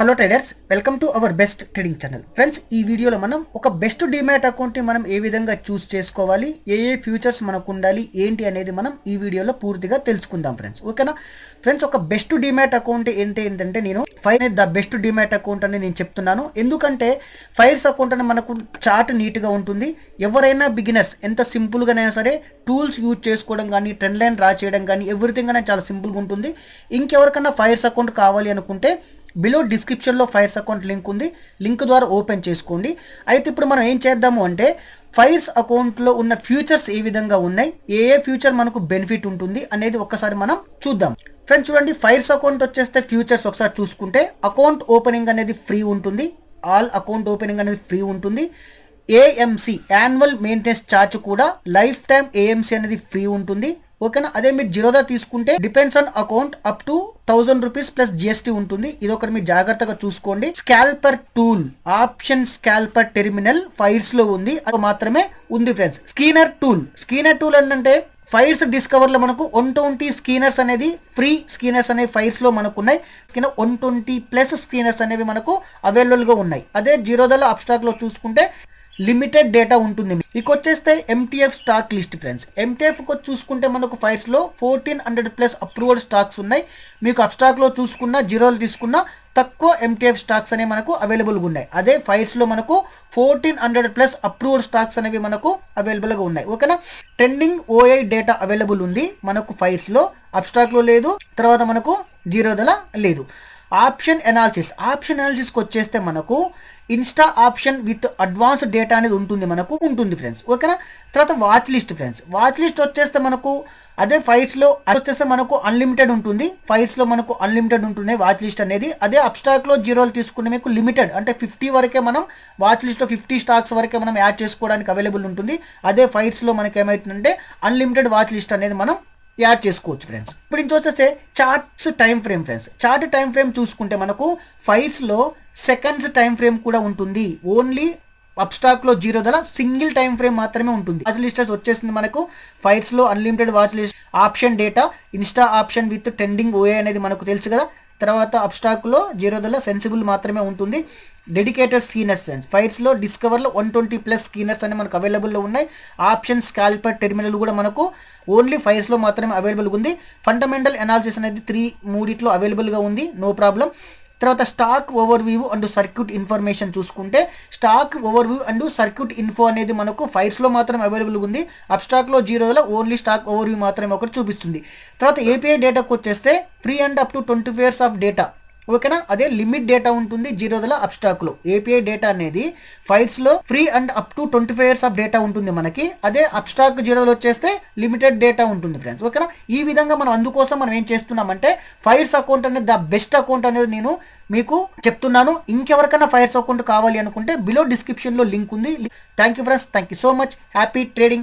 Hello traders, welcome to our best trading channel. Friends, ఈ వీడియోలో మనం ఒక బెస్ట్ డిమాట్ అకౌంట్ని మనం ఏ విధంగా చూస్ చేసుకోవాలి, ఏ ఫ్యూచర్స్ మనకు ఉండాలి, ఏంటి అనేది మనం ఈ వీడియోలో పూర్తిగా తెలుసుకుందాం ఫ్రెండ్స్. ఓకేనా ఫ్రెండ్స్, ఒక బెస్ట్ డిమాట్ అకౌంట్ ఏంటంటే నేను ద బెస్ట్ డిమాట్ అకౌంట్ అని నేను చెప్తున్నాను. ఎందుకంటే ఫైర్స్ అకౌంట్ అని మనకు చార్ట్ నీట్గా ఉంటుంది. ఎవరైనా బిగినర్స్ ఎంత సింపుల్గానైనా సరే టూల్స్ యూజ్ చేసుకోవడం కానీ, ట్రెండ్ లైన్ డ్రా చేయడం కానీ ఎవ్రీథింగ్ అనేది చాలా సింపుల్గా ఉంటుంది. ఇంకెవరికైనా ఫైర్స్ అకౌంట్ కావాలి అనుకుంటే బిలో డిస్క్రిప్షన్లో ఫైర్స్ అకౌంట్ లింక్ ఉంది, లింక్ ద్వారా ఓపెన్ చేసుకోండి. అయితే ఇప్పుడు మనం ఏం చేద్దాము అంటే ఫైర్స్ అకౌంట్లో ఉన్న ఫ్యూచర్స్ ఏ విధంగా ఉన్నాయి, ఏ ఫ్యూచర్ మనకు బెనిఫిట్ ఉంటుంది అనేది ఒక్కసారి మనం చూద్దాం. ఫ్రెండ్స్ చూడండి, ఫైర్స్ అకౌంట్ వచ్చేస్తే ఫ్యూచర్స్ ఒకసారి చూసుకుంటే అకౌంట్ ఓపెనింగ్ అనేది ఫ్రీ ఉంటుంది, ఆల్ అకౌంట్ ఓపెనింగ్ అనేది ఫ్రీ ఉంటుంది. ఏఎంసీ యాన్యువల్ మెయింటెనెన్స్ ఛార్జ్ కూడా లైఫ్ టైం ఏఎంసీ అనేది ఫ్రీ ఉంటుంది. ఓకేనా, అదే మీరు జిరోదా తీసుకుంటే depends on account up to 1000 rupees plus GST ఉంటుంది. ఇది ఒకటి మీరు జాగ్రత్తగా చూసుకోండి. స్కాల్పర్ టూల్ ఆప్షన్ స్కాల్పర్ టెర్మినల్ ఫైర్స్ లో ఉంది, అది మాత్రమే ఉంది ఫ్రెండ్స్. స్కీనర్ టూల్ ఏంటంటే ఫైర్స్ డిస్కవర్ లో మనకు 120 స్కీనర్స్ అనేది ఫ్రీ స్కీనర్స్ అనేవి ఫైర్స్ లో మనకు ఉన్నాయి. 120 ప్లస్ స్కీనర్స్ అనేవి మనకు అవైలబుల్ గా ఉన్నాయి. అదే జిరోదాలో అబ్స్ట్రాక్ట్ లో చూసుకుంటే లిమిటెడ్ డేటా ఉంటుంది. ఇక వచ్చేస్తే MTF stock list friends. MTF చూసుకుంటే మనకు ఫైర్స్ లో 1400 ప్లస్ అప్రూవల్ స్టాక్స్ ఉన్నాయి. మీకు అబ్స్ట్రాక్ట్ లో చూసుకున్న జీరోలు తీసుకున్న తక్కువ ఎంటీఎఫ్ స్టాక్స్ అనేవి మనకు అవైలబుల్గా ఉన్నాయి. అదే ఫైర్స్ లో మనకు 1400 ప్లస్ అప్రూవల్ స్టాక్స్ అనేవి మనకు అవైలబుల్గా ఉన్నాయి. ఓకేనా, ట్రెండింగ్ ఓఐ డేటా అవైలబుల్ ఉంది మనకు ఫైర్స్ లో, అబ్స్ట్రాక్ట్ లో లేదు, తర్వాత మనకు జీరోదల లేదు. ఆప్షన్ అనాలిసిస్కి వచ్చేస్తే మనకు Insta option with advance data అనేది ఉంటుంది ఫ్రెండ్స్. ఓకేనా, తర్వాత watch list friends. Watch list వచ్చేస్తే మనకు అదే ఫైర్స్ లో వచ్చేస్తే మనకు అన్లిమిటెడ్ ఉంటుంది. ఫైర్స్ లో మనకు అన్లిమిటెడ్ ఉంటుంది వాచ్ లిస్ట్ అనేది. అదే అబ్స్ట్రాక్ట్ లో జీరోలు తీసుకునే మీకు లిమిటెడ్, అంటే 50 వరకే మనం వాచ్ లిస్ట్ లో 50 స్టాక్స్ వరకే మనం యాడ్ చేసుకోవడానికి అవైలబుల్ ఉంటుంది. అదే ఫైర్స్ లో మనకి ఏమవుతుందంటే అన్లిమిటెడ్ వాచ్ లిస్ట్ అనేది మనం యాడ్ చేసుకోవచ్చు ఫ్రెండ్స్. ఇప్పుడు ఇంక వచ్చేస్తే charts time frame friends. Chart time frame చూసుకుంటే మనకు ఫైల్స్ లో సెకండ్స్ టైం ఫ్రేమ్ కూడా ఉంటుంది. ఓన్లీ అబ్స్ట్రాక్ట్ లో జీరోదల సింగిల్ టైం ఫ్రేమ్ మాత్రమే ఉంటుంది. వాచ్ లిస్టర్స్ వచ్చేసింది మనకు ఫైల్స్ లో unlimited watch list, option data, insta option with trending ఓఏ అనేది మనకు తెలుసు కదా. తర్వాత అబ్స్ట్రాక్ట్ లో జీరోదల సెన్సిబుల్ మాత్రమే ఉంటుంది. Dedicated screeners friends. ఫైల్స్ లో డిస్కవర్ లో 120 ప్లస్ స్కీనర్స్ అని మనకు అవైలబుల్ లో ఉన్నాయి. ఆప్షన్ స్కాల్పర్ టెర్మినల్ కూడా మనకు ఓన్లీ ఫైల్స్ లో మాత్రమే అవైలబుల్గా ఉంది. ఫండమెంటల్ అనాలిసిస్ అనేది మూడిట్లో అవైలబుల్గా ఉంది, నో ప్రాబ్లం. తర్వాత stock overview and circuit information చూసుకుంటే stock overview and circuit info అనేది మనకు ఫైల్స్ లో మాత్రమే అవైలబుల్గా ఉంది. అబ్స్ట్రాక్ట్ లో జీరోలో ఓన్లీ స్టాక్ ఓవర్ వ్యూ మాత్రమే ఒకటి చూపిస్తుంది. తర్వాత ఏపీఐ డేటాకు వచ్చేస్తే free and up to 20 years of data. ఓకేనా, అదే లిమిట్ డేటా ఉంటుంది జీరోదల అబ్స్ట్రాక్ట్ లో. ఏపీఐ డేటా అనేది ఫైల్స్ లో free and up to 25 years of data ఉంటుంది మనకి. అదే అబ్స్ట్రాక్ట్ జీరోలో వచ్చేస్తే లిమిటెడ్ డేటా ఉంటుంది ఫ్రెండ్స్. ఓకేనా, ఈ విధంగా మనం అందుకోసం మనం ఏం చేస్తున్నామంటే ఫైర్స్ అకౌంట్ అనేది ద బెస్ట్ అకౌంట్ అనేది నేను మీకు చెప్తున్నాను. ఇంకెవరికైనా ఫైర్స్ అకౌంట్ కావాలి అనుకుంటే బిలో డిస్క్రిప్షన్ లో లింక్ ఉంది. Thank you friends, thank you so much. Happy trading.